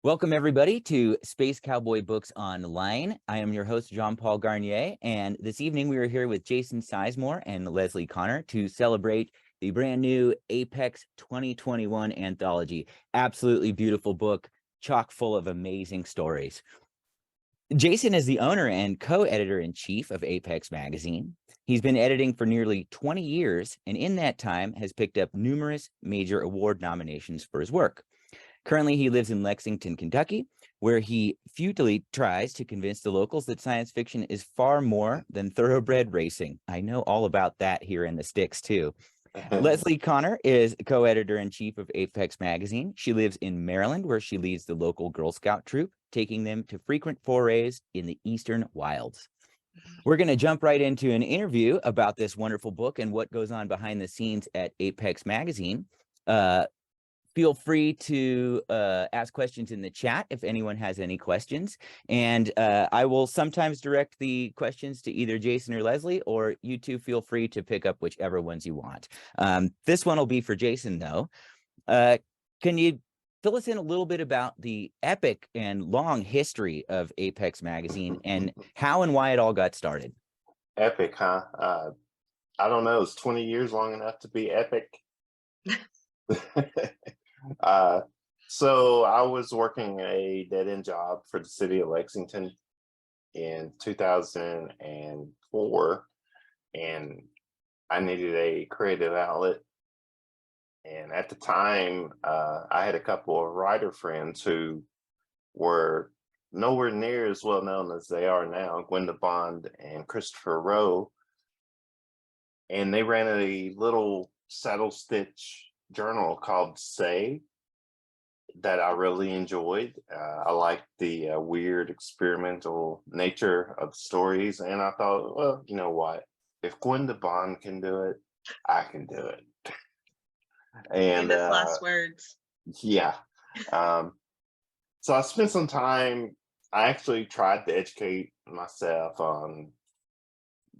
Welcome, everybody, to Space Cowboy Books Online. I am your host, Jean-Paul Garnier, and this evening we are here with Jason Sizemore and Leslie Connor to celebrate the brand new Apex 2021 anthology. Absolutely beautiful book, chock full of amazing stories. Jason is the owner and co-editor-in-chief of Apex magazine. He's been editing for nearly 20 years, and in that time has picked up numerous major award nominations for his work. Currently, he lives in Lexington, Kentucky, where he futilely tries to convince the locals that science fiction is far more than thoroughbred racing. I know all about that here in the sticks, too. Leslie Connor is co-editor-in-chief of Apex magazine. She lives in Maryland, where she leads the local Girl Scout troop, taking them to frequent forays in the eastern wilds. We're going to jump right into an interview about this wonderful book and what goes on behind the scenes at Apex magazine. Feel free to ask questions in the chat if anyone has any questions. And I will sometimes direct the questions to either Jason or Leslie, or you two feel free to pick up whichever ones you want. This one will be for Jason, though. Can you fill us in a little bit about the epic and long history of Apex magazine and how and why it all got started? Epic, huh? I don't know. Is 20 years long enough to be epic? So I was working a dead-end job for the city of Lexington in 2004, and I needed a creative outlet. And at the time, I had a couple of writer friends who were nowhere near as well known as they are now, Gwenda Bond and Christopher Rowe. And they ran a little saddle stitch journal called Say that I really enjoyed. I liked the weird experimental nature of the stories, and I thought, well, you know what? If Gwenda Bond can do it, I can do it. And Famous last words. yeah. So I spent some time. I actually tried to educate myself on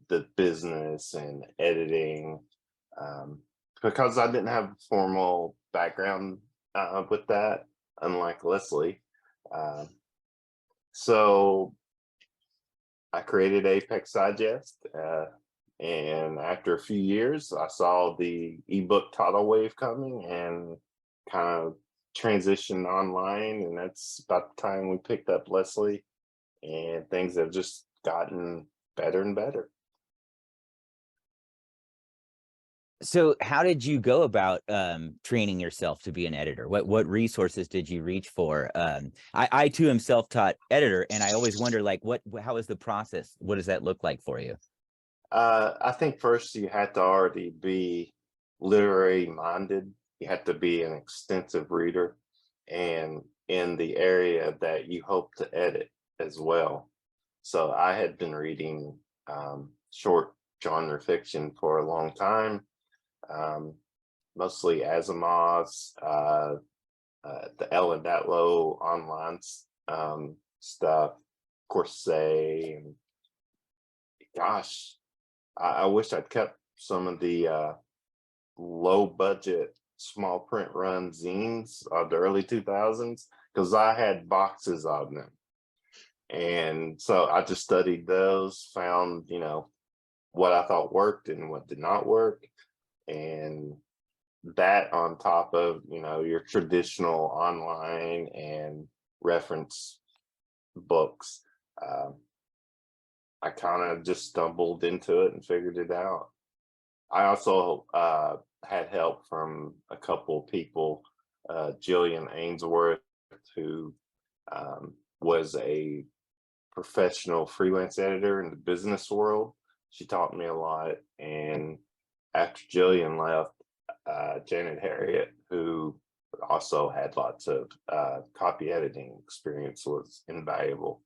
the business and editing, because I didn't have a formal background with that, unlike Leslie. So I created Apex Digest, and after a few years, I saw the ebook tidal wave coming and kind of transitioned online, and that's about the time we picked up Leslie, and things have just gotten better and better. So how did you go about training yourself to be an editor? What resources did you reach for? I too am self-taught editor, and I always wonder, like, how is the process? What does that look like for you? I think first you had to already be literary minded. You had to be an extensive reader and in the area that you hope to edit as well. So I had been reading short genre fiction for a long time, mostly Asimov's, the Ellen Datlow online stuff, Corset, and gosh, I wish I'd kept some of the low budget small print run zines of the early 2000s, because I had boxes of them. And so I just studied those, found, what I thought worked and what did not work. And that on top of, your traditional online and reference books, I kind of just stumbled into it and figured it out. I also had help from a couple of people, Jillian Ainsworth, who was a professional freelance editor in the business world. She taught me a lot. And after Jillian left, Janet Harriet, who also had lots of copy editing experience, was invaluable.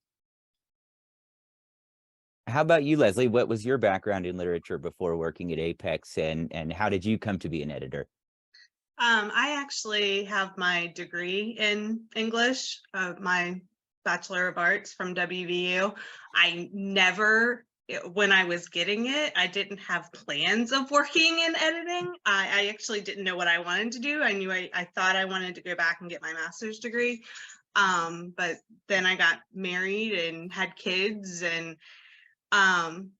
How about you, Leslie? What was your background in literature before working at Apex, and how did you come to be an editor? I actually have my degree in English, my Bachelor of Arts from WVU. When I was getting it, I didn't have plans of working in editing. I actually didn't know what I wanted to do. I thought I wanted to go back and get my master's degree. But then I got married and had kids and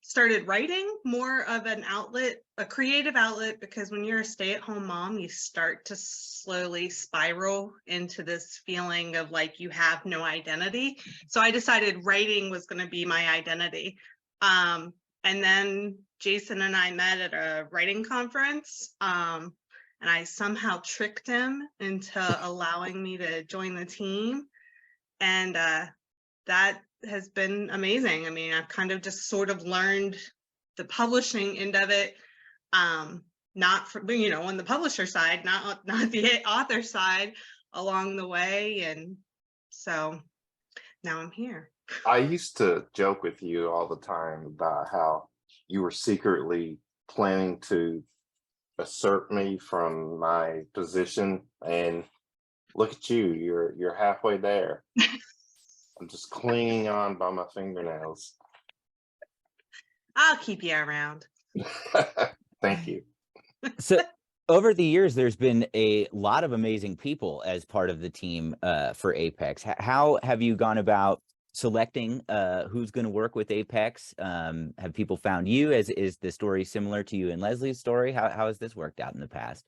started writing, more of an outlet, a creative outlet, because when you're a stay-at-home mom, you start to slowly spiral into this feeling of like you have no identity. So I decided writing was going to be my identity. And then Jason and I met at a writing conference, and I somehow tricked him into allowing me to join the team. And that has been amazing. I mean, I've kind of just sort of learned the publishing end of it, not from, you know, on the publisher side, not the author side along the way. And so now I'm here. I used to joke with you all the time about how you were secretly planning to usurp me from my position, and look at you, you're halfway there. I'm just clinging on by my fingernails. I'll keep you around. Thank you. So over the years, there's been a lot of amazing people as part of the team for Apex. How have you gone about selecting who's going to work with Apex? Have people found you? Is the story similar to you and Leslie's story? How has this worked out in the past?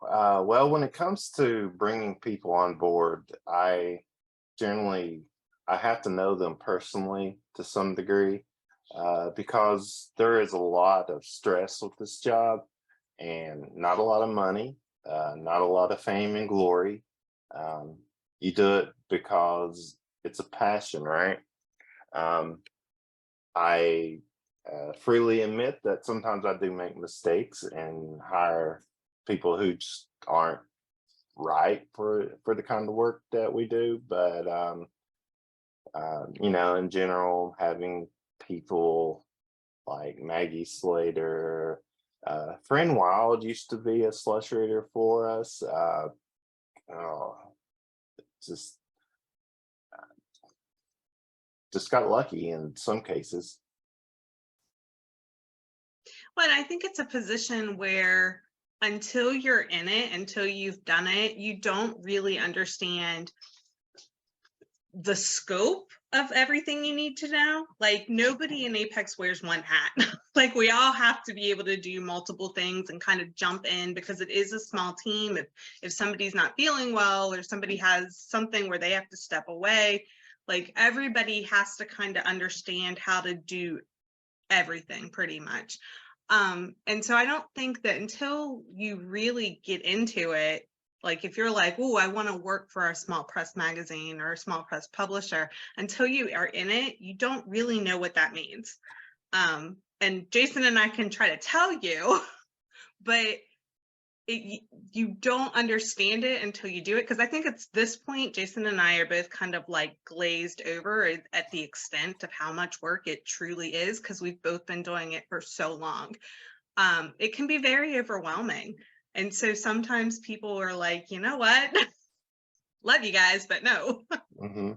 Well, when it comes to bringing people on board, I have to know them personally to some degree, because there is a lot of stress with this job and not a lot of money, not a lot of fame and glory. You do it because it's a passion, right? I freely admit that sometimes I do make mistakes and hire people who just aren't right for the kind of work that we do, but you know, in general, having people like Maggie Slater, Friend Wild used to be a slush reader for us. Oh, just got lucky in some cases. But I think it's a position where until you're in it, until you've done it, you don't really understand the scope of everything you need to know. Like, nobody in Apex wears one hat. Like, we all have to be able to do multiple things and kind of jump in, because it is a small team. If somebody's not feeling well, or somebody has something where they have to step away, like, everybody has to kind of understand how to do everything pretty much. And so I don't think that until you really get into it, like if you're like, oh, I want to work for a small press magazine or a small press publisher, until you are in it, you don't really know what that means. And Jason and I can try to tell you, but you don't understand it until you do it. Because I think it's this point, Jason and I are both kind of like glazed over at the extent of how much work it truly is, because we've both been doing it for so long. It can be very overwhelming. And so sometimes people are like, you know what? Love you guys, but no. Mm-hmm.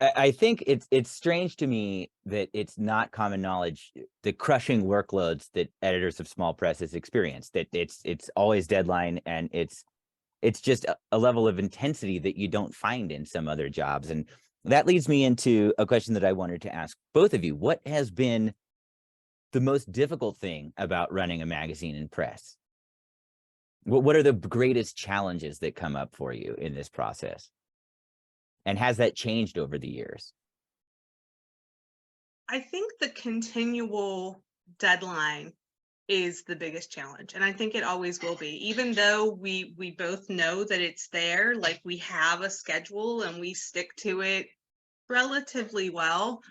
I think it's strange to me that it's not common knowledge, the crushing workloads that editors of small presses experience, that it's always deadline, and it's just a level of intensity that you don't find in some other jobs. And that leads me into a question that I wanted to ask both of you. What has been the most difficult thing about running a magazine and press? What are the greatest challenges that come up for you in this process? And has that changed over the years? I think the continual deadline is the biggest challenge. And I think it always will be, even though we both know that it's there, like we have a schedule and we stick to it relatively well.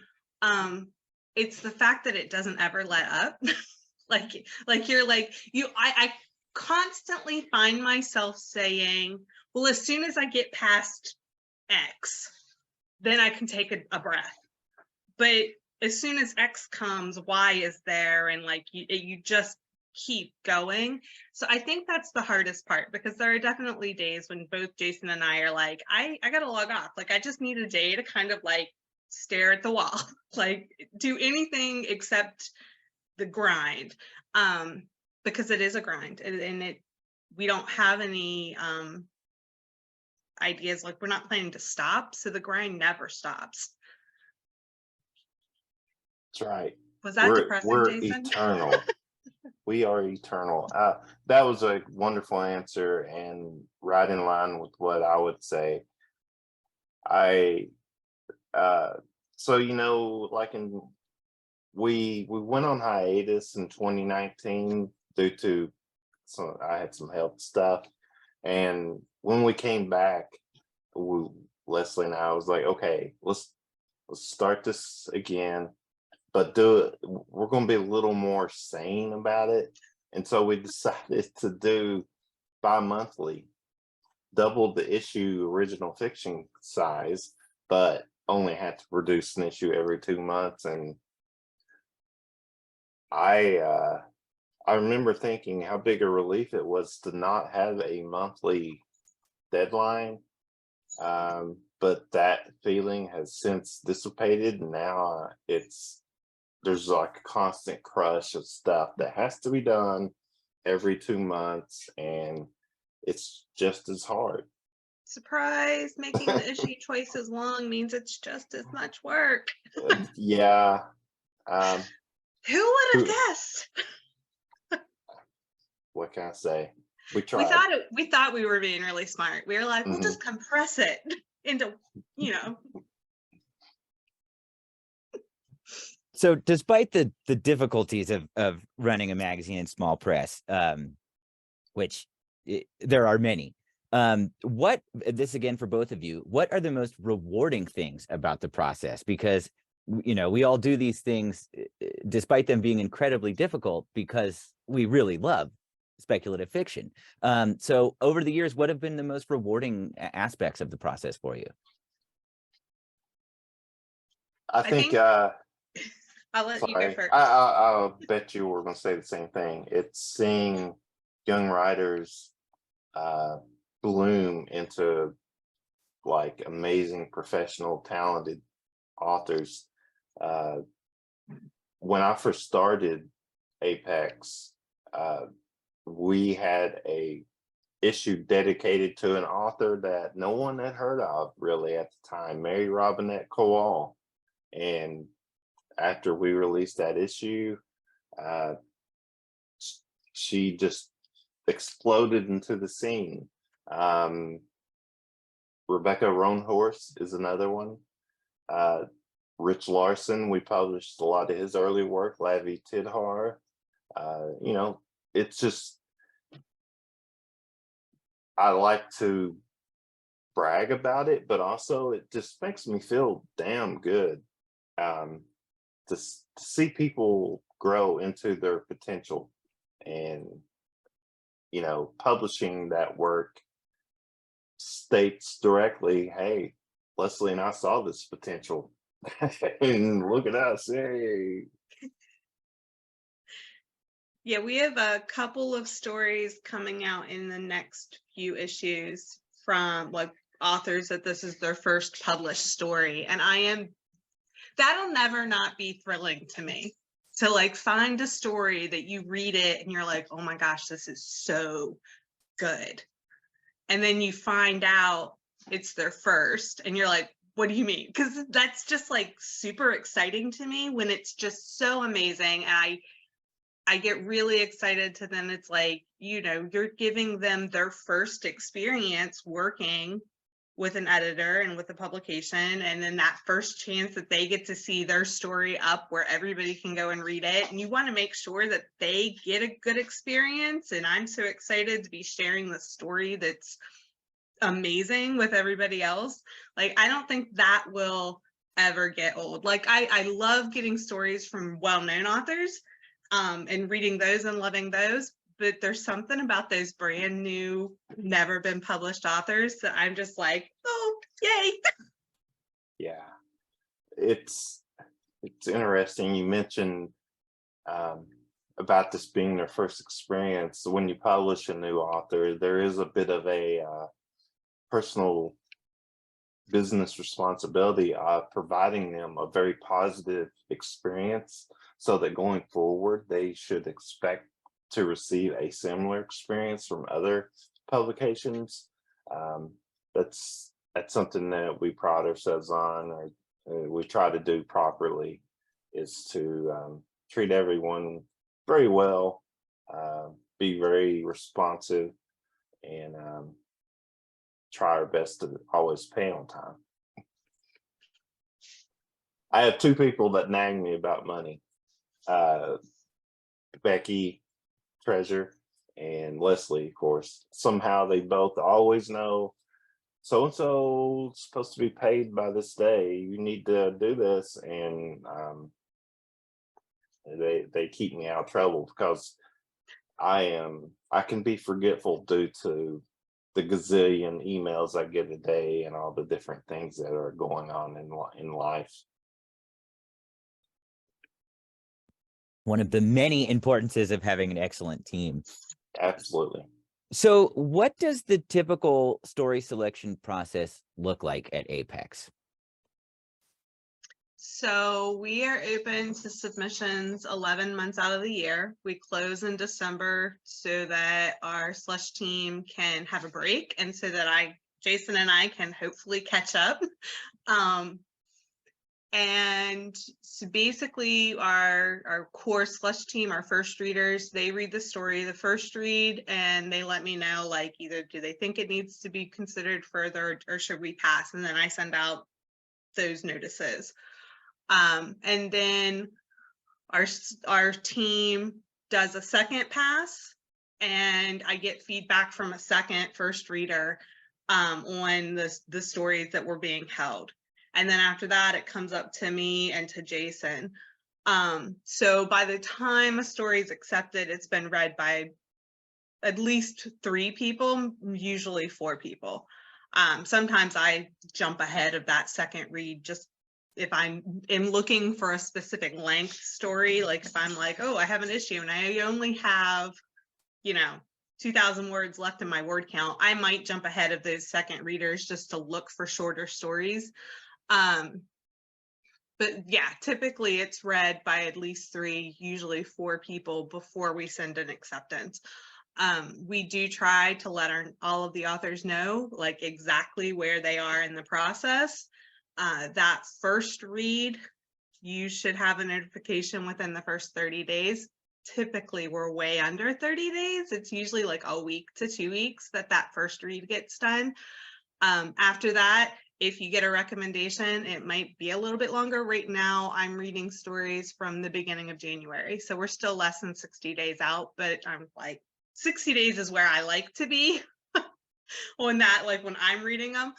It's the fact that it doesn't ever let up. like you're like, I constantly find myself saying, well, as soon as I get past X, then I can take a breath. But as soon as X comes, Y is there, and like you just keep going. So I think that's the hardest part, because there are definitely days when both Jason and I are like, I gotta log off. Like, I just need a day to kind of like stare at the wall, like do anything except the grind, because it is a grind, and we don't have any ideas. Like, we're not planning to stop, so the grind never stops. That's right. Was that depressing, We're Jason? eternal. We are eternal. That was a wonderful answer and right in line with what I would say. So like we went on hiatus in 2019 due to I had some health stuff, and when we came back, Leslie and I was like, okay, let's start this again, but we're going to be a little more sane about it. And so we decided to do bi-monthly, double the issue original fiction size, but only had to produce an issue every 2 months. And I remember thinking how big a relief it was to not have a monthly deadline. But that feeling has since dissipated. Now there's like a constant crush of stuff that has to be done every 2 months, and it's just as hard. Surprise, making the issue twice as long means it's just as much work. Yeah. Who would have guessed? What can I say? We tried. We thought we were being really smart. We were like, we'll just compress it into, So despite the difficulties of running a magazine in small press, which there are many, what, this again for both of you, what are the most rewarding things about the process? Because we all do these things despite them being incredibly difficult because we really love speculative fiction. So over the years, what have been the most rewarding aspects of the process for you? I think I'll let you go first. I'll bet you were going to say the same thing. It's seeing young writers bloom into like amazing, professional, talented authors. When I first started Apex, we had a issue dedicated to an author that no one had heard of really at the time, Mary Robinette Kowal. And after we released that issue, she just exploded into the scene. Rebecca Roanhorse is another one. Rich Larson, we published a lot of his early work, Lavi Tidhar. It's just, I like to brag about it, but also it just makes me feel damn good to see people grow into their potential. And publishing that work states directly, hey, Leslie and I saw this potential and look at us, hey. Yeah, we have a couple of stories coming out in the next few issues from like authors that this is their first published story, and that'll never not be thrilling to me. So like find a story that you read it and you're like, oh my gosh, this is so good. And then you find out it's their first and you're like, what do you mean? Because that's just like super exciting to me when it's just so amazing. And I get really excited to then it's like, you're giving them their first experience working with an editor and with a publication, and then that first chance that they get to see their story up where everybody can go and read it, and you want to make sure that they get a good experience. And I'm so excited to be sharing the story that's amazing with everybody else. Like, I don't think that will ever get old. Like, I love getting stories from well-known authors and reading those and loving those, but there's something about those brand new, never been published authors that I'm just like, oh, yay. Yeah, it's interesting. You mentioned about this being their first experience. When you publish a new author, there is a bit of a personal business responsibility of providing them a very positive experience so that going forward, they should expect to receive a similar experience from other publications. that's something that we pride ourselves on, or we try to do properly, is to treat everyone very well, be very responsive, and try our best to always pay on time. I have two people that nag me about money. Becky, Treasure, and Leslie, of course. Somehow they both always know so and so supposed to be paid by this day. You need to do this, and they keep me out of trouble because I can be forgetful due to the gazillion emails I get a day and all the different things that are going on in life. One of the many importances of having an excellent team. Absolutely. So what does the typical story selection process look like at Apex? So we are open to submissions 11 months out of the year. We close in December so that our slush team can have a break, and so that Jason and I can hopefully catch up. And so basically our core slush team, our first readers, they read the story the first read, and they let me know, like, either do they think it needs to be considered further or should we pass? And then I send out those notices. And then our team does a second pass, and I get feedback from a first reader on the stories that were being held. And then after that, it comes up to me and to Jason. So by the time a story is accepted, it's been read by at least 3 people, usually 4 people. Sometimes I jump ahead of that second read just if I'm looking for a specific length story. Like if I'm like, oh, I have an issue and I only have, 2,000 words left in my word count, I might jump ahead of those second readers just to look for shorter stories. But yeah, typically it's read by at least 3, usually 4 people before we send an acceptance. We do try to let all of the authors know, like, exactly where they are in the process. That first read, you should have a notification within the first 30 days. Typically, we're way under 30 days. It's usually like a week to 2 weeks that first read gets done. After that, if you get a recommendation, it might be a little bit longer. Right now, I'm reading stories from the beginning of January, so we're still less than 60 days out, but I'm like, 60 days is where I like to be when I'm reading them,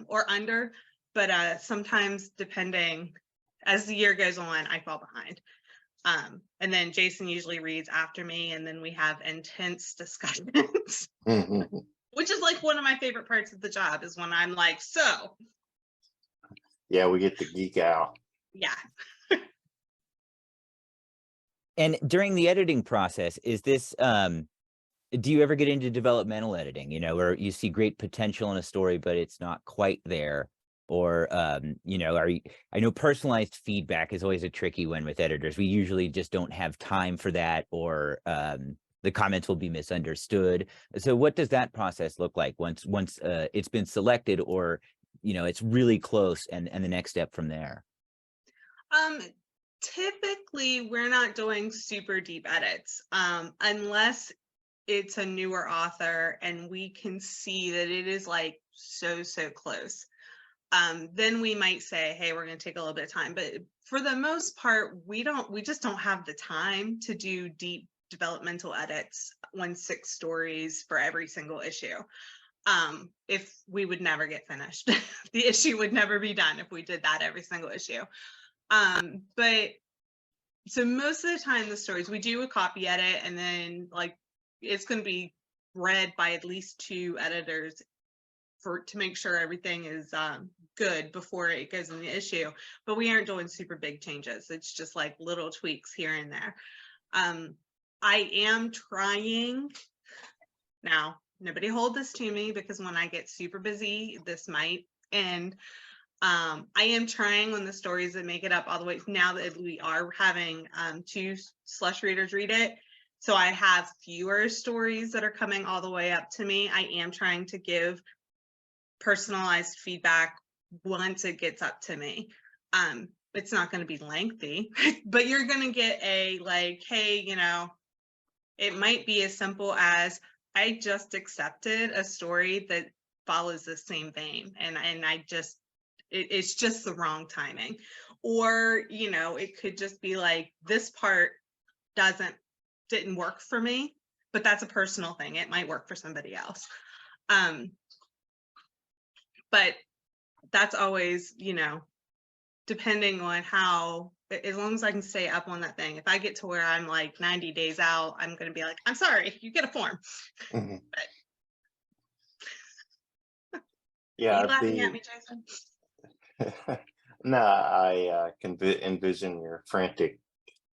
or under. But sometimes, depending, as the year goes on, I fall behind. And then Jason usually reads after me, and then we have intense discussions. Which is like one of my favorite parts of the job, is when I'm like, so. Yeah, we get to geek out. Yeah. And during the editing process, is this, do you ever get into developmental editing, where you see great potential in a story, but it's not quite there? Or, I know personalized feedback is always a tricky one with editors. We usually just don't have time for that, or the comments will be misunderstood. So what does that process look like once it's been selected, or, it's really close, and the next step from there? Typically, we're not doing super deep edits, unless it's a newer author and we can see that it is like so close. Then we might say, hey, we're going to take a little bit of time. But for the most part, we just don't have the time to do deep developmental edits on 6 stories for every single issue. If we would never get finished, the issue would never be done if we did that every single issue. But so most of the time, the stories, we do a copy edit, and then it's going to be read by at least 2 editors to make sure everything is good before it goes in the issue. But we aren't doing super big changes. It's just like little tweaks here and there. I am trying now. Nobody hold this to me, because when I get super busy, this might end. I am trying, when the stories that make it up all the way, now that we are having 2 slush readers read it, so I have fewer stories that are coming all the way up to me. I am trying to give personalized feedback once it gets up to me. It's not going to be lengthy, but you're going to get a like, hey, you know, it might be as simple as, I just accepted a story that follows the same vein, and I just, it's just the wrong timing. Or, you know, it could just be like, this part didn't work for me, but that's a personal thing. It might work for somebody else. But that's always, you know, depending on how, as long as I can stay up on that thing. If I get to where I'm like 90 days out, I'm going to be like, I'm sorry, you get a form. Mhm. Are Yeah, you laughing at me, Jason? no, I can envision your frantic.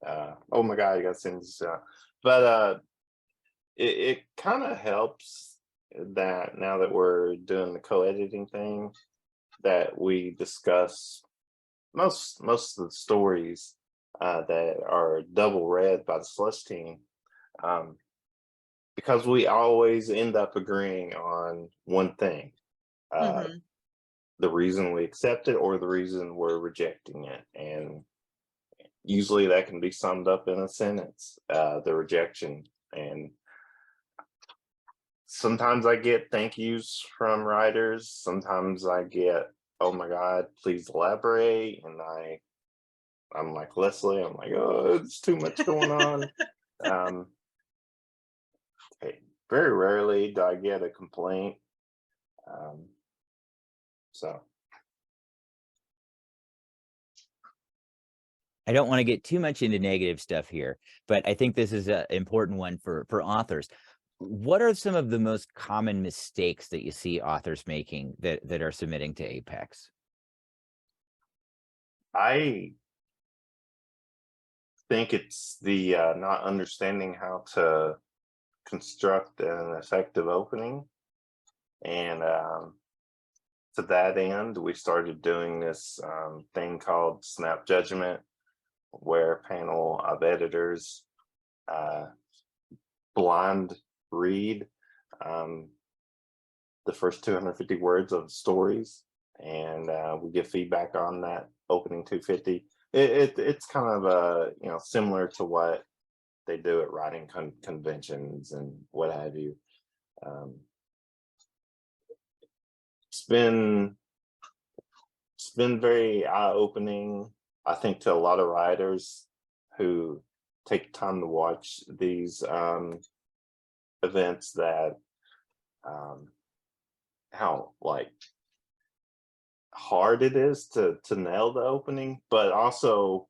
Oh my God, I got to send this out. But it kind of helps that now that we're doing the co-editing thing, that we discuss most of the stories that are double read by the Slush team, because we always end up agreeing on one thing. Mm-hmm. The reason we accept it or the reason we're rejecting it. And usually that can be summed up in a sentence, the rejection. And sometimes I get thank yous from writers. Sometimes I get, oh my God, please elaborate. And I'm like Leslie, I'm like, oh, it's too much going on. Very rarely do I get a complaint. So I don't want to get too much into negative stuff here, but I think this is an important one for authors. What are some of the most common mistakes that you see authors making that are submitting to Apex? I think it's the not understanding how to construct an effective opening. And to that end, we started doing this thing called Snap Judgment, where a panel of editors blind read the first 250 words of stories, and we give feedback on that opening 250. It's kind of similar to what they do at writing conventions and what have you. It's been very eye-opening, I think, to a lot of writers who take time to watch these events, that how like hard it is to nail the opening, but also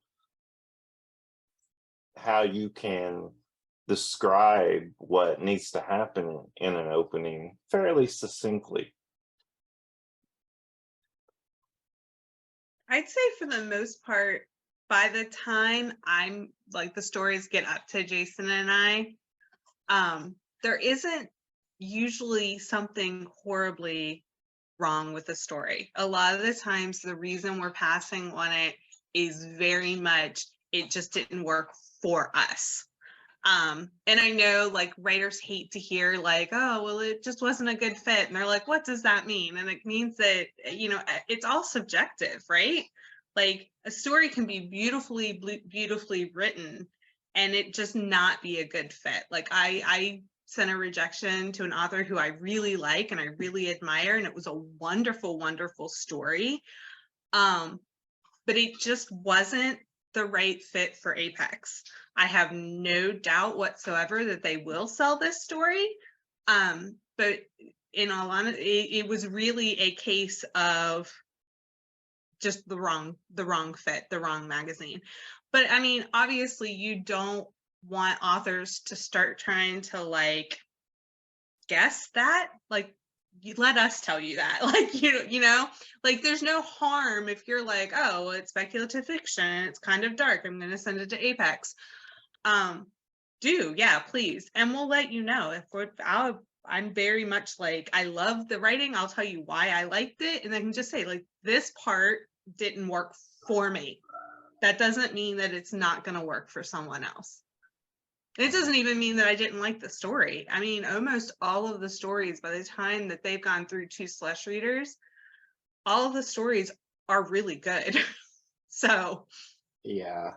how you can describe what needs to happen in an opening fairly succinctly. I'd say for the most part, by the time I'm like the stories get up to Jason and I, there isn't usually something horribly wrong with the story. A lot of the times the reason we're passing on it is very much it just didn't work for us. And I know like writers hate to hear like, oh, well, it just wasn't a good fit. And they're like, what does that mean? And it means that, you know, it's all subjective, right? Like a story can be beautifully written and it just not be a good fit. Like I sent a rejection to an author who I really like and I really admire, and it was a wonderful story. But it just wasn't the right fit for Apex. I have no doubt whatsoever that they will sell this story. But in all honesty, it was really a case of just the wrong fit, the wrong magazine. But I mean, obviously you don't want authors to start trying to like guess that. Like, you let us tell you that. Like, you know, like there's no harm if you're like, oh, well, it's speculative fiction, it's kind of dark, I'm going to send it to Apex. Yeah, please, and we'll let you know. I'm very much like, I love the writing, I'll tell you why I liked it, and I can just say like, this part didn't work for me. That doesn't mean that it's not going to work for someone else. It doesn't even mean that I didn't like the story. I mean, almost all of the stories, by the time that they've gone through 2 slush readers, all of the stories are really good. So Yeah,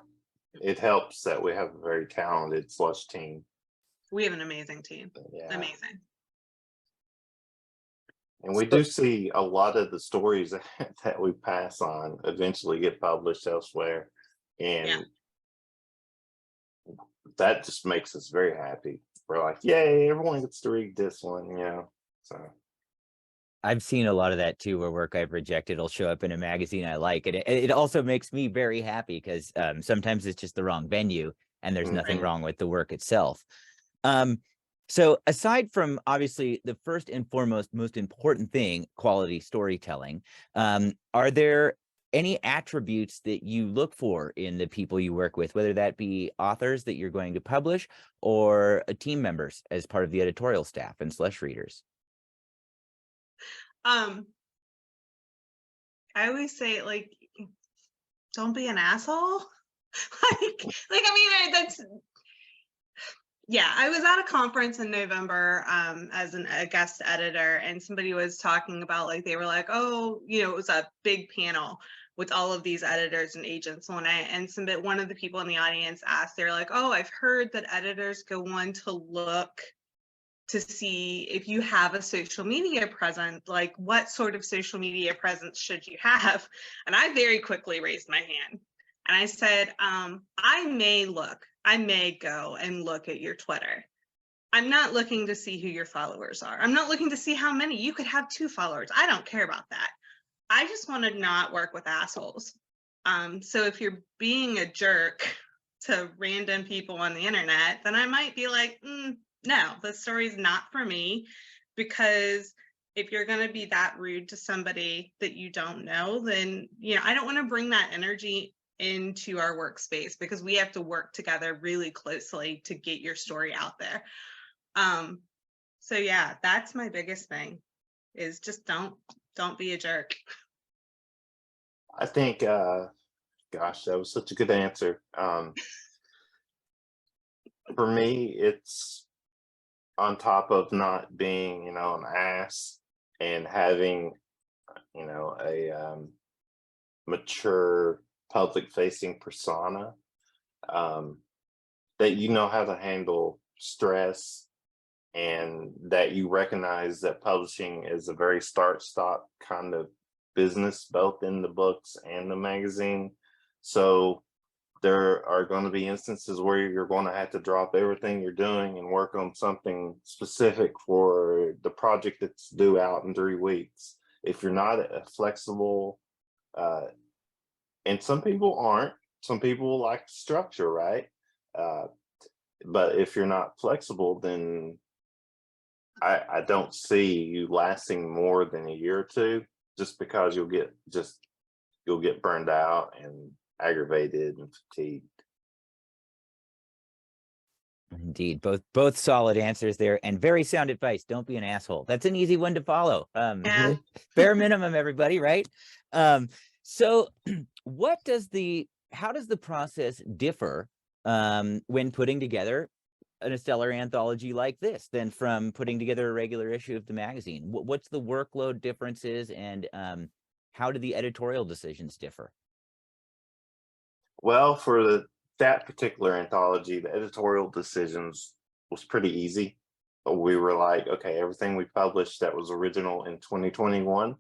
it helps that we have a very talented slush team. we have an amazing team. Yeah. Amazing. And we do see a lot of the stories that we pass on eventually get published elsewhere. And Yeah. that just makes us very happy. We're like, yay, everyone gets to read this one, So I've seen a lot of that too, where work I've rejected will show up in a magazine I like. And it also makes me very happy because sometimes it's just the wrong venue and there's nothing mhm. wrong with the work itself. So aside from obviously the first and foremost, most important thing, quality storytelling, are there any attributes that you look for in the people you work with, whether that be authors that you're going to publish or team members as part of the editorial staff and slush readers? I always say, like, don't be an asshole. I mean, that's, yeah, I was at a conference in November as a guest editor, and somebody was talking about, like, they were like, oh, it was a big panel with all of these editors and agents on it. And one of the people in the audience asked, they were like, oh, I've heard that editors go on to look to see if you have a social media presence, like what sort of social media presence should you have? And I very quickly raised my hand and I said, I may go and look at your Twitter. I'm not looking to see who your followers are. I'm not looking to see how many. You could have 2 followers. I don't care about that. I just want to not work with assholes. So if you're being a jerk to random people on the internet, then I might be like, no, this story's not for me. Because if you're going to be that rude to somebody that you don't know, then, I don't want to bring that energy into our workspace because we have to work together really closely to get your story out there. So yeah, that's my biggest thing is just don't be a jerk. I think, gosh, that was such a good answer. For me, it's on top of not being, an ass and having, a mature public facing persona, that you know how to handle stress and that you recognize that publishing is a very start stop kind of business, both in the books and the magazine. So there are going to be instances where you're going to have to drop everything you're doing and work on something specific for the project that's due out in 3 weeks. If you're not flexible, and some people aren't, some people like structure, right? But if you're not flexible, then I don't see you lasting more than a year or 2, just because you'll get burned out and aggravated and fatigued. Indeed, both solid answers there and very sound advice. Don't be an asshole. That's an easy one to follow. Yeah. Bare minimum, everybody, right? So how does the process differ when putting together a stellar anthology like this than from putting together a regular issue of the magazine? What's the workload differences and how do the editorial decisions differ? Well, for that particular anthology, the editorial decisions was pretty easy. We were like, okay, everything we published that was original in 2021,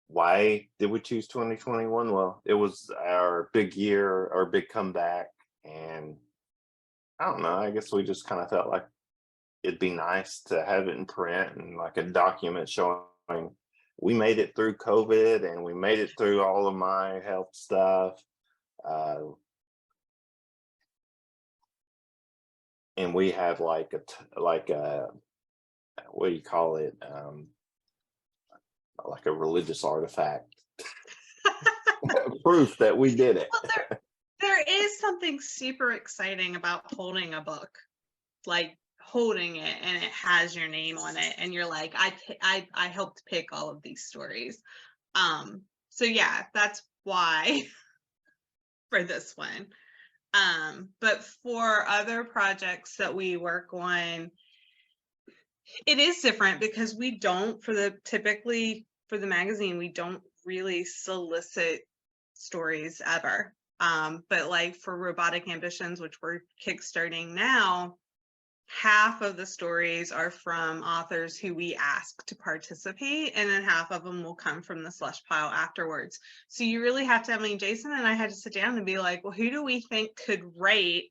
why did we choose 2021? Well, it was our big year, our big comeback, and I don't know, I guess we just kind of felt like it'd be nice to have it in print and like a document showing we made it through COVID and we made it through all of my health stuff. And we have like a what do you call it? Like a religious artifact. Proof that we did it. Well, there is something super exciting about holding a book, like holding it and it has your name on it and you're like, I helped pick all of these stories. So yeah, that's why for this one. But for other projects that we work on, it is different because we don't, typically for the magazine, we don't really solicit stories ever. But like for Robotic Ambitions, which we're kickstarting now, half of the stories are from authors who we ask to participate, and then half of them will come from the slush pile afterwards. So you really have to, I mean, Jason and I had to sit down and be like, well, who do we think could write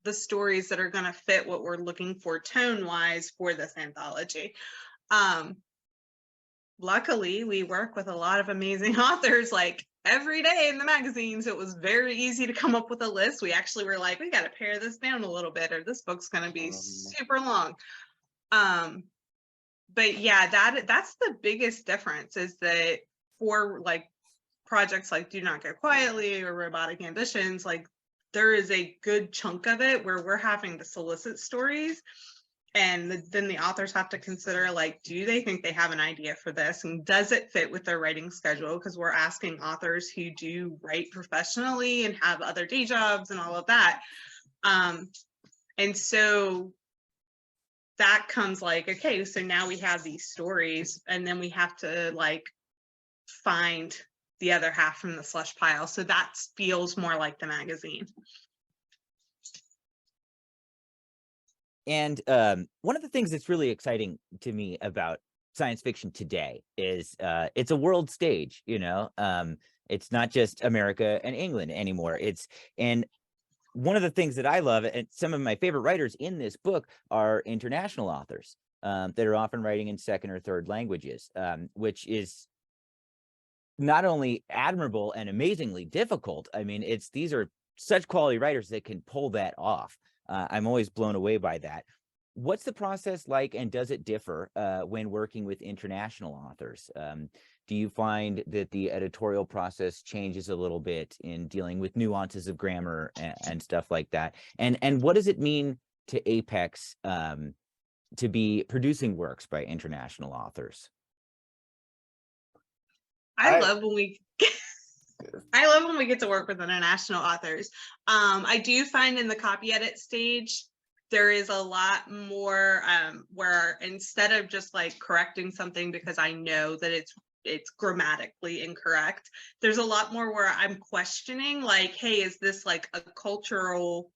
the stories that are going to fit what we're looking for tone wise for this anthology? Luckily, we work with a lot of amazing authors like every day in the magazine, so it was very easy to come up with a list. We actually were like, we got to pare this down a little bit, or this book's going to be super long. But yeah, that's the biggest difference, is that for like projects like Do Not Go Quietly or Robotic Ambitions, like there is a good chunk of it where we're having to solicit stories. And then the authors have to consider, like, do they think they have an idea for this? And does it fit with their writing schedule? Because we're asking authors who do write professionally and have other day jobs and all of that. And so that comes like, okay, so now we have these stories, and then we have to like find the other half from the slush pile. So that feels more like the magazine. And one of the things that's really exciting to me about science fiction today is it's a world stage, you know. It's not just America and England anymore. And one of the things that I love, and some of my favorite writers in this book are international authors that are often writing in second or third languages, which is not only admirable and amazingly difficult. I mean, these are such quality writers that can pull that off. I'm always blown away by that. What's the process like, and does it differ when working with international authors? Do you find that the editorial process changes a little bit in dealing with nuances of grammar and stuff like that? And what does it mean to Apex to be producing works by international authors? I love when we get to work with international authors. I do find in the copy edit stage, there is a lot more where instead of just like correcting something because I know that it's grammatically incorrect, there's a lot more where I'm questioning, like, hey, is this like a cultural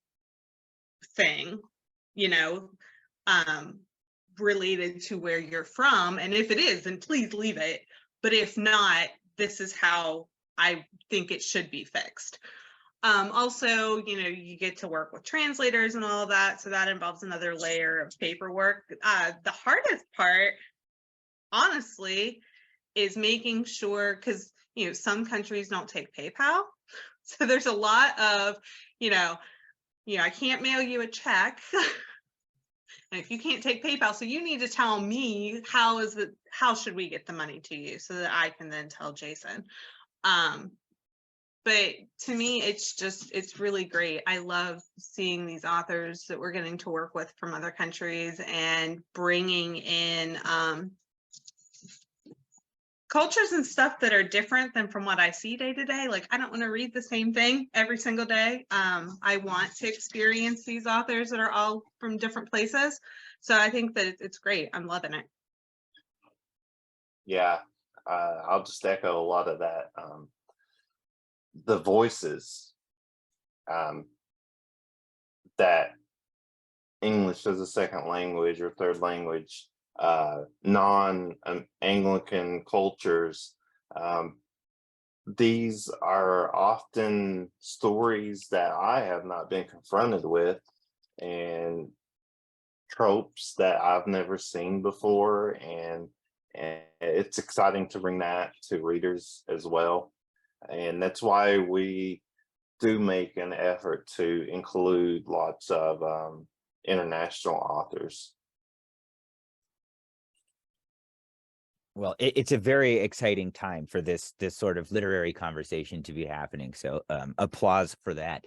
thing, you know, related to where you're from? And if it is, then please leave it. But if not, this is how I think it should be fixed. Also, you know, you get to work with translators and all of that, so that involves another layer of paperwork. The hardest part, honestly, is making sure, because, you know, some countries don't take PayPal. So there's a lot of, you know, I can't mail you a check. And if you can't take PayPal, so you need to tell me how should we get the money to you so that I can then tell Jason. But to me, it's really great. I love seeing these authors that we're getting to work with from other countries and bringing in cultures and stuff that are different than from what I see day to day. Like, I don't want to read the same thing every single day. I want to experience these authors that are all from different places. So I think that it's great. I'm loving it. Yeah, I'll just echo a lot of that. The voices that English as a second language or third language, non-Anglican cultures, these are often stories that I have not been confronted with, and tropes that I've never seen before, and it's exciting to bring that to readers as well. And that's why we do make an effort to include lots of international authors. Well, it's a very exciting time for this sort of literary conversation to be happening. So applause for that.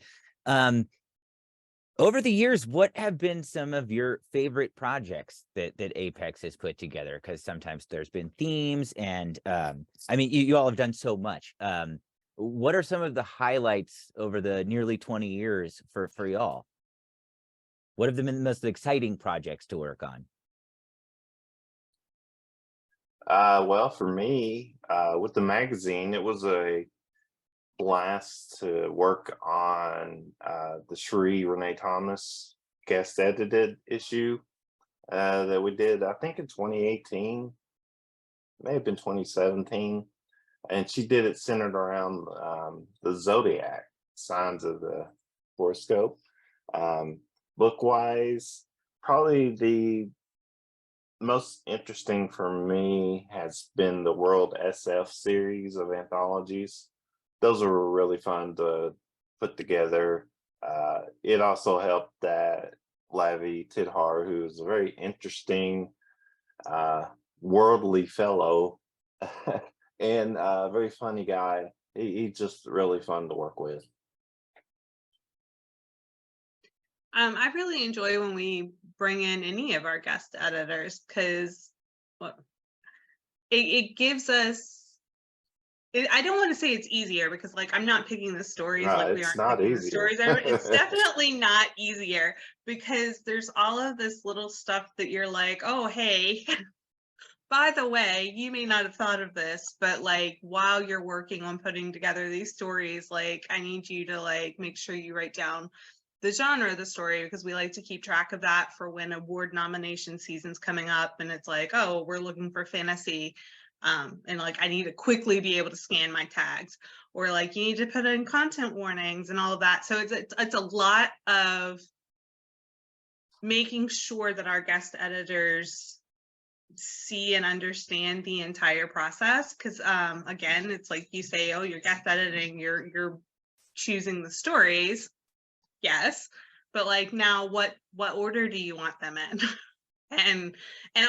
Over the years, what have been some of your favorite projects that Apex has put together? Because sometimes there's been themes, and I mean, you all have done so much. What are some of the highlights over the nearly 20 years for y'all? What have been the most exciting projects to work on? Well, for me, with the magazine, it was a blast to work on the Sheree Renee Thomas guest edited issue that we did, I think in 2018, may have been 2017. And she did it centered around the zodiac signs of the horoscope. Book wise, probably the most interesting for me has been the World SF series of anthologies. Those were really fun to put together. It also helped that Lavi Tidhar, who is a very interesting, worldly fellow and a very funny guy. He's just really fun to work with. I really enjoy when we bring in any of our guest editors because it gives us. I don't want to say it's easier because like I'm not picking the stories like we It's aren't not picking the easier. stories. It's definitely not easier because there's all of this little stuff that you're like, oh hey, by the way, you may not have thought of this, but like while you're working on putting together these stories, like I need you to like make sure you write down the genre of the story because we like to keep track of that for when award nomination season's coming up and it's like, oh, we're looking for fantasy. And like I need to quickly be able to scan my tags, or like you need to put in content warnings and all of that. So it's a lot of making sure that our guest editors see and understand the entire process because again it's like you say, oh, you're guest editing, you're choosing the stories, yes, but like now what order do you want them in? and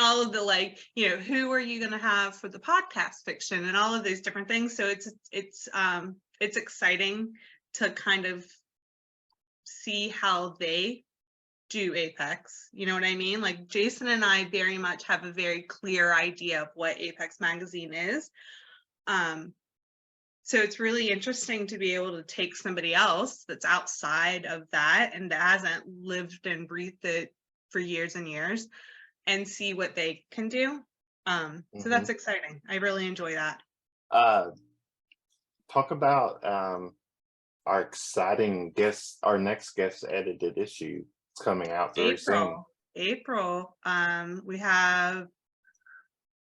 all of the like, you know, who are you going to have for the podcast fiction and all of these different things. So it's exciting to kind of see how they do Apex, you know what I mean? Like Jason and I very much have a very clear idea of what Apex magazine is. So it's really interesting to be able to take somebody else that's outside of that and that hasn't lived and breathed it for years and years and see what they can do. So that's exciting. I really enjoy that. Talk about our exciting guest, our next guest edited issue. It's coming out very soon. April. We have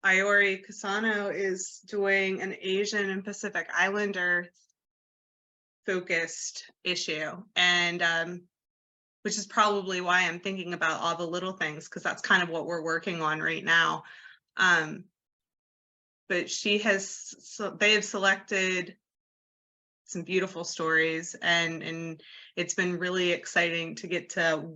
Iori Kasano is doing an Asian and Pacific Islander focused issue, and which is probably why I'm thinking about all the little things because that's kind of what we're working on right now. But they have selected some beautiful stories, and it's been really exciting to get to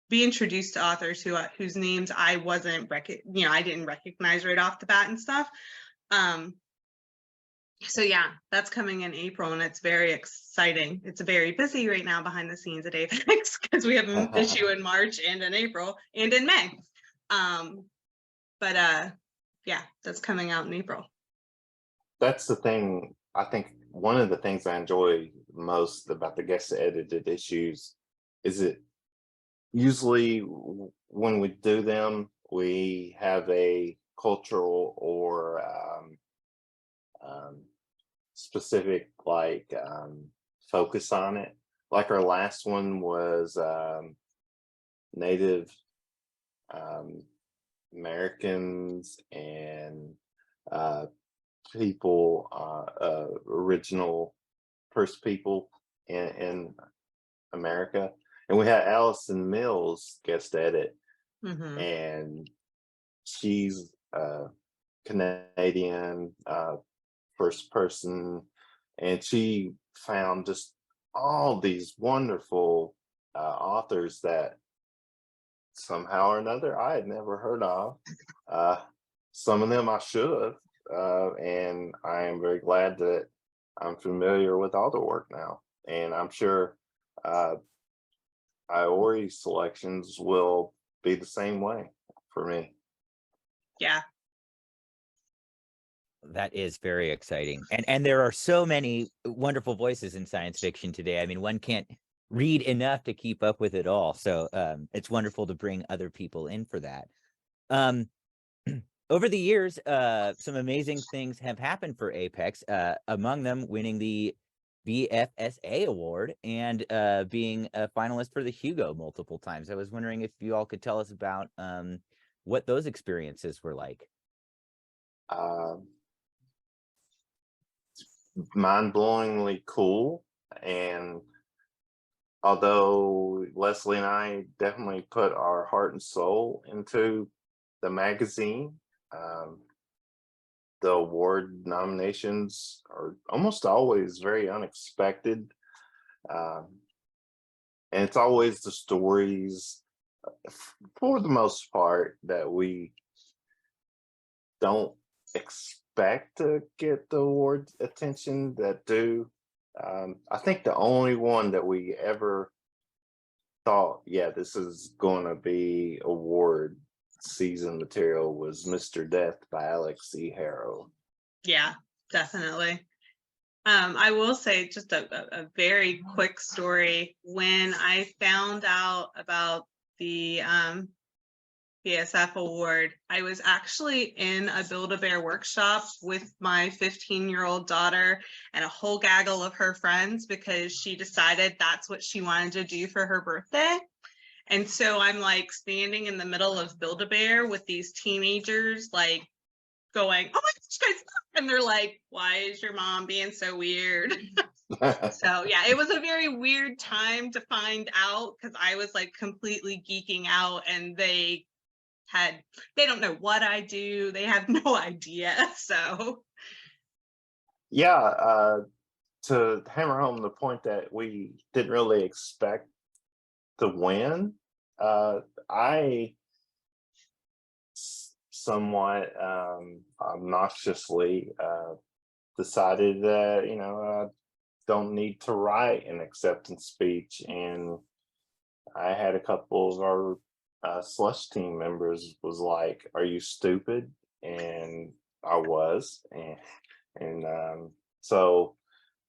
be introduced to authors whose names I I didn't recognize right off the bat and stuff. So yeah, that's coming in April and it's very exciting. It's very busy right now behind the scenes at Apex because we have an issue in March and in April and in May. But yeah, that's coming out in April. That's the thing. I think one of the things I enjoy most about the guest edited issues is it usually when we do them, we have a cultural or specific like focus on it. Like our last one was Native Americans and people, original First People in America. And we had Allison Mills guest edit, and she's Canadian, first person, and she found just all these wonderful authors that somehow or another I had never heard of. Some of them I should have, and I am very glad that I'm familiar with all the work now, and I'm sure Iori's selections will be the same way for me. Yeah. That is very exciting. And there are so many wonderful voices in science fiction today. I mean, one can't read enough to keep up with it all. So it's wonderful to bring other people in for that. Um, over the years, some amazing things have happened for Apex, among them winning the BFSA award and being a finalist for the Hugo multiple times. I was wondering if you all could tell us about what those experiences were like. Mind-blowingly cool, and although Leslie and I definitely put our heart and soul into the magazine, the award nominations are almost always very unexpected, and it's always the stories, for the most part, that we don't expect to get the award attention that do. I think the only one that we ever thought, yeah, this is going to be award season material was Mr. Death by Alex E. Harrow. Yeah, definitely. I will say just a very quick story. When I found out about the BSF award, I was actually in a Build-A-Bear workshop with my 15-year-old daughter and a whole gaggle of her friends because she decided that's what she wanted to do for her birthday. And so I'm like standing in the middle of Build-A-Bear with these teenagers like going, oh my gosh, guys, look. And they're like, why is your mom being so weird? So yeah, it was a very weird time to find out because I was like completely geeking out and they don't know what I do. They have no idea. So Yeah, to hammer home the point that we didn't really expect to win, I somewhat obnoxiously decided that, I don't need to write an acceptance speech, and I had a couple of our slush team members was like, "Are you stupid?" And I was, and so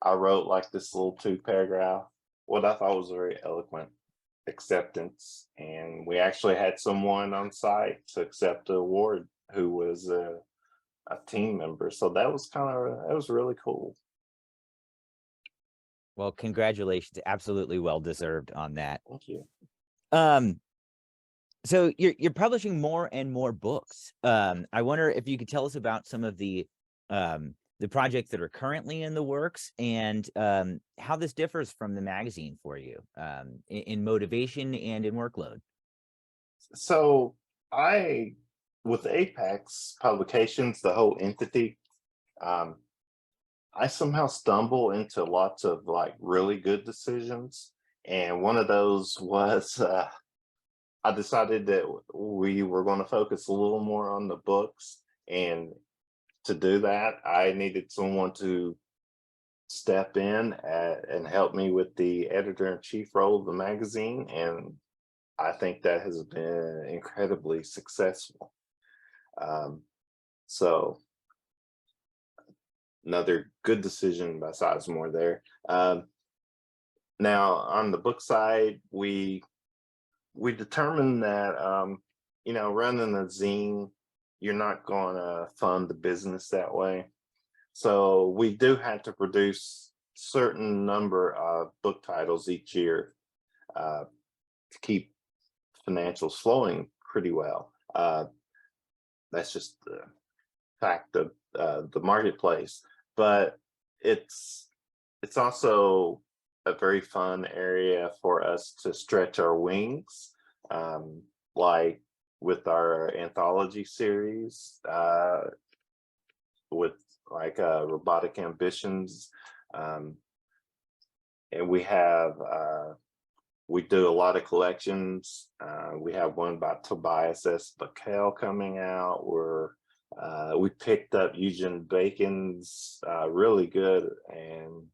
I wrote like this little 2-paragraph, what I thought was a very eloquent acceptance, and we actually had someone on site to accept the award who was a team member. So that was really cool. Well, congratulations. Absolutely well deserved on that. Thank you. So you're publishing more and more books. I wonder if you could tell us about some of the projects that are currently in the works and how this differs from the magazine for you in motivation and in workload. So with Apex Publications, the whole entity, I somehow stumble into lots of like really good decisions. And one of those was I decided that we were going to focus a little more on the books. And to do that, I needed someone to step in and help me with the editor-in-chief role of the magazine. And I think that has been incredibly successful. So another good decision by Sizemore there. Now on the book side, we determined that running a zine, you're not going to fund the business that way. So we do have to produce certain number of book titles each year to keep financials flowing pretty well. That's just the fact of the marketplace, but it's also a very fun area for us to stretch our wings, like with our anthology series, with like Robotic Ambitions, and we do a lot of collections. We have one by Tobias S. Bakel coming out. We picked up Eugene Bacon's really good and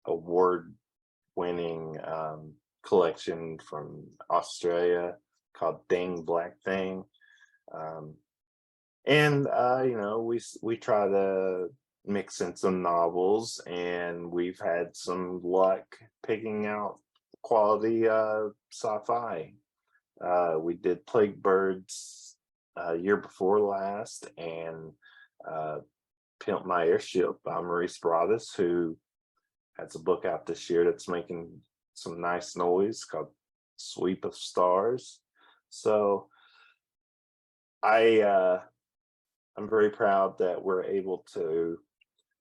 award-winning collection from Australia called Dang Black Thing. And we try to mix in some novels, and we've had some luck picking out quality sci-fi. We did Plague Birds year before last, and Pimp My Airship by Maurice Broaddus, who has a book out this year that's making some nice noise called Sweep of Stars. So I'm very proud that we're able to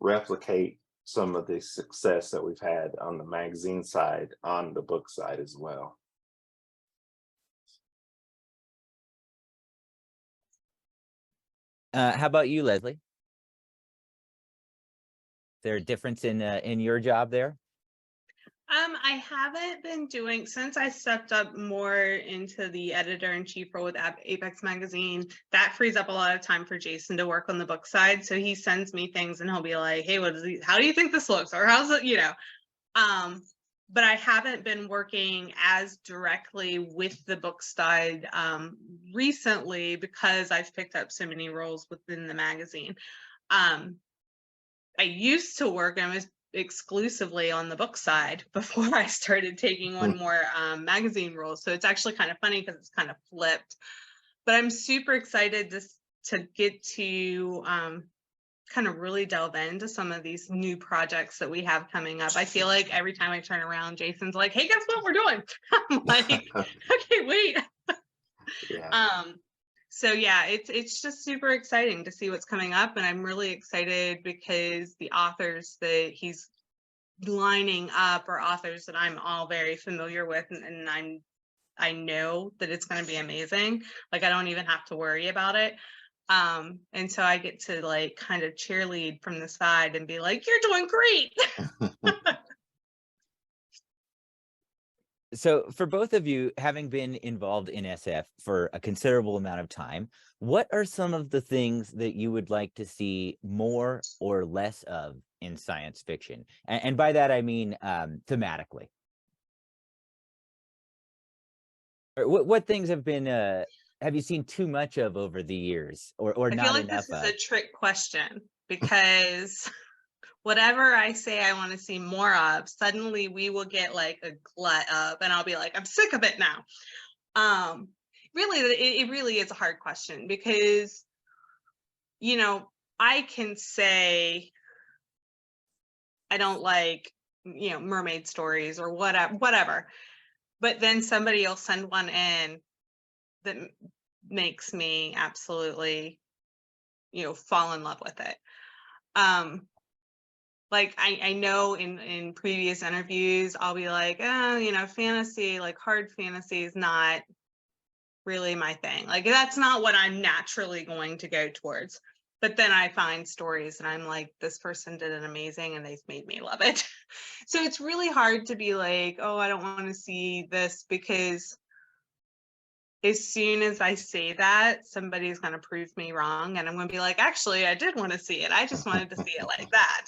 replicate some of the success that we've had on the magazine side, on the book side as well. How about you, Leslie? Is there a difference in your job there? I haven't been doing, since I stepped up more into the editor-in-chief role with Apex Magazine, that frees up a lot of time for Jason to work on the book side. So he sends me things and he'll be like, hey, how do you think this looks? Or how's it, but I haven't been working as directly with the book side recently because I've picked up so many roles within the magazine. I used to work, I was exclusively on the book side before I started taking on more magazine roles. So it's actually kind of funny because it's kind of flipped. But I'm super excited to get to kind of really delve into some of these new projects that we have coming up. I feel like every time I turn around, Jason's like, hey, guess what we're doing? I'm like, okay, wait. Yeah. So yeah, it's just super exciting to see what's coming up, and I'm really excited because the authors that he's lining up are authors that I'm all very familiar with, and I know that it's going to be amazing. Like I don't even have to worry about it. And so I get to like kind of cheerlead from the side and be like, you're doing great. So for both of you, having been involved in SF for a considerable amount of time, what are some of the things that you would like to see more or less of in science fiction? And by that, I mean thematically. Or what things have been, have you seen too much of over the years, or I not feel like enough this is of? a trick question because whatever I say I want to see more of, suddenly we will get like a glut of, and I'll be like, I'm sick of it now. Really, it really is a hard question because, I can say I don't like, mermaid stories or whatever, but then somebody will send one in that makes me absolutely, fall in love with it. Like I know in previous interviews, I'll be like, fantasy, like hard fantasy is not really my thing. Like that's not what I'm naturally going to go towards. But then I find stories and I'm like, this person did an amazing and they've made me love it. So it's really hard to be like, oh, I don't want to see this, because as soon as I say that, somebody's going to prove me wrong. And I'm going to be like, actually, I did want to see it. I just wanted to see it like that.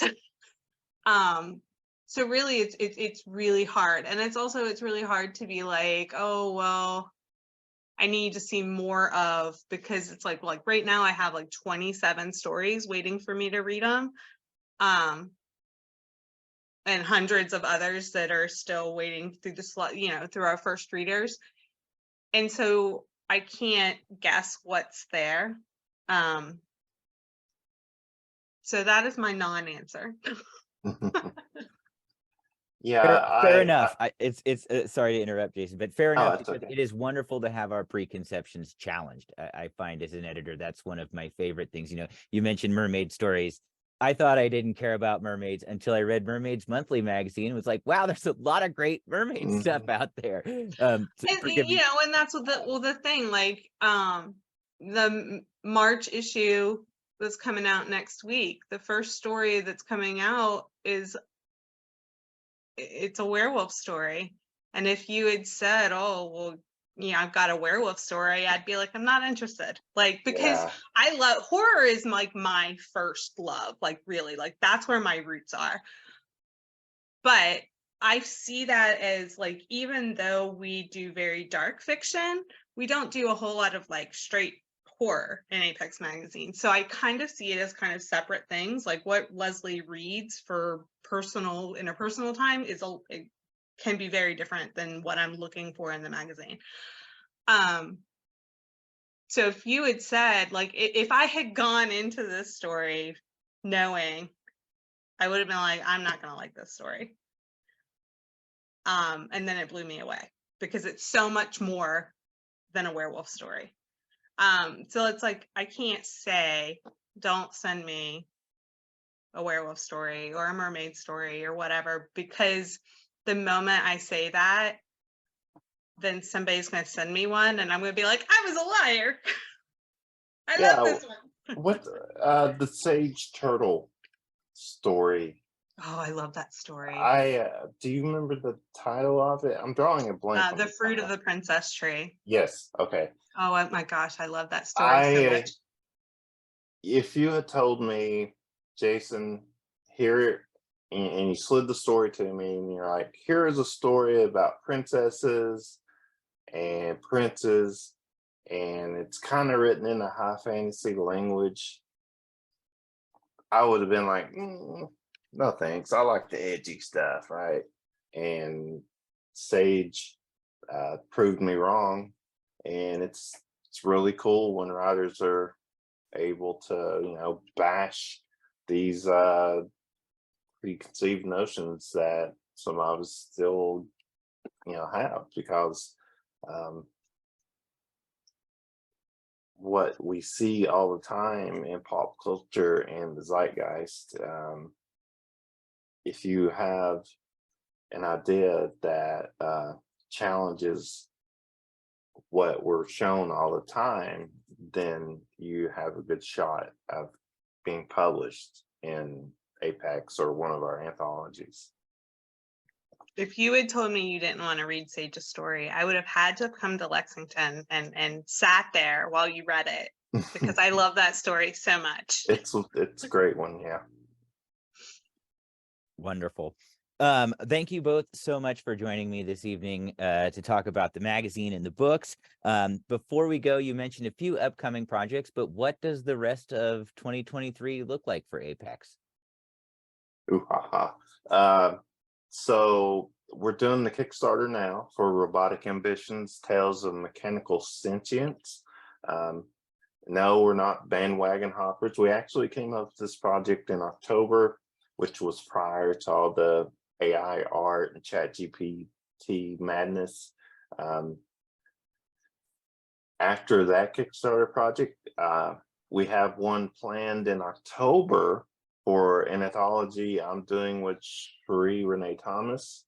So really it's really hard. And it's really hard to be like, oh, well, I need to see more of, because it's like right now I have like 27 stories waiting for me to read them. And hundreds of others that are still waiting through the slot, through our first readers. And so I can't guess what's there. So that is my non-answer. Yeah, Fair enough. It's sorry to interrupt, Jason, but fair enough, that's because okay. it is wonderful to have our preconceptions challenged. I find as an editor, that's one of my favorite things. You mentioned mermaid stories. I thought I didn't care about mermaids until I read Mermaids Monthly magazine. It was like, wow, there's a lot of great mermaid stuff out there. And that's what the thing, like the March issue that's coming out next week. The first story that's coming out it's a werewolf story. And if you had said, oh, well, I've got a werewolf story, I'd be like, I'm not interested. Like, because I love horror is like my first love, like really, like that's where my roots are. But I see that as like, even though we do very dark fiction, we don't do a whole lot of like straight horror in Apex magazine. So I kind of see it as kind of separate things. Like what Lesley reads for interpersonal time it can be very different than what I'm looking for in the magazine. So if you had said, like, if I had gone into this story knowing, I would have been like, I'm not gonna like this story. And then it blew me away because it's so much more than a werewolf story. So it's like, I can't say, don't send me a werewolf story or a mermaid story or whatever, because the moment I say that, then somebody's going to send me one and I'm going to be like, I was a liar. I love this one. What the Sage Turtle story? Oh, I love that story. Do you remember the title of it? I'm drawing a blank. On The Fruit of the Princess Tree. Yes. Okay. Oh my gosh, I love that story so much. If you had told me, Jason, here, and you slid the story to me, and you're like, here is a story about princesses and princes, and it's kind of written in a high fantasy language, I would have been like, no thanks. I like the edgy stuff, right? And Sage proved me wrong, and it's really cool when writers are able to bash these preconceived notions that some of us still have, because what we see all the time in pop culture and the zeitgeist, if you have an idea that challenges what we're shown all the time, then you have a good shot of being published in Apex or one of our anthologies. If you had told me you didn't want to read Sage's story, I would have had to come to Lexington and sat there while you read it, because I love that story so much. It's a great one, yeah. Wonderful. Thank you both so much for joining me this evening to talk about the magazine and the books. Before we go, you mentioned a few upcoming projects, but what does the rest of 2023 look like for Apex? Ooh, ha, ha. So we're doing the Kickstarter now for Robotic Ambitions, Tales of Mechanical Sentience. No, we're not bandwagon hoppers. We actually came up with this project in October, which was prior to all the AI art and ChatGPT madness. After that Kickstarter project, we have one planned in October for an anthology I'm doing with Cherie Renee Thomas.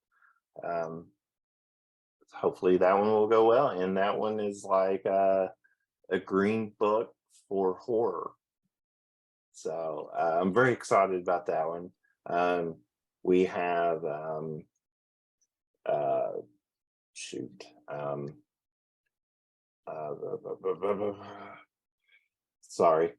Hopefully that one will go well, and that one is like a green book for horror. So I'm very excited about that one. We have sorry,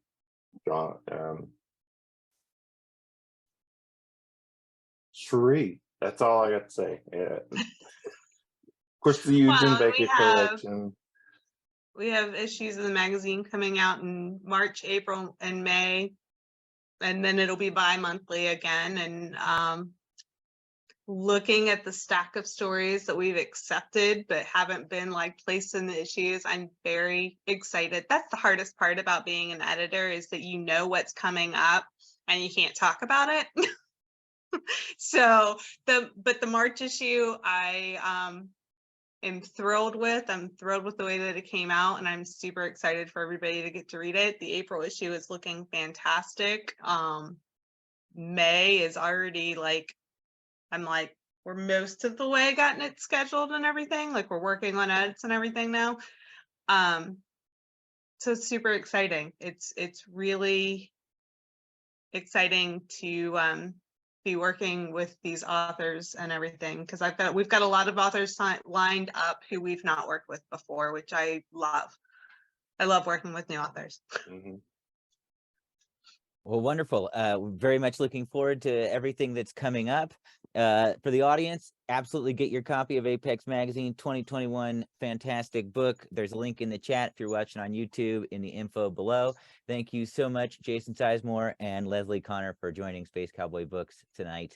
Cherie. That's all I got to say. Yeah. Of course, the Eugene Baker collection. We have issues of the magazine coming out in March, April, and May, and then it'll be bi-monthly again. And looking at the stack of stories that we've accepted but haven't been like placed in the issues, I'm very excited. That's the hardest part about being an editor, is that you know what's coming up and you can't talk about it. So the March issue, I am thrilled with. I'm thrilled with the way that it came out, and I'm super excited for everybody to get to read it. The April issue is looking fantastic. May is already like, I'm like, we're most of the way gotten it scheduled and everything. Like, we're working on edits and everything now. So it's super exciting. It's really exciting to be working with these authors and everything, because we've got a lot of authors lined up who we've not worked with before, which I love. I love working with new authors. Mm-hmm. Well, wonderful. Very much looking forward to everything that's coming up. For the audience, absolutely get your copy of Apex Magazine 2021. Fantastic book. There's a link in the chat if you're watching on YouTube, in the info below. Thank you so much, Jason Sizemore and Lesley Connor, for joining Space Cowboy Books tonight.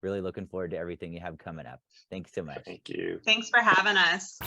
Really looking forward to everything you have coming up. Thanks so much. Thank you. Thanks for having us.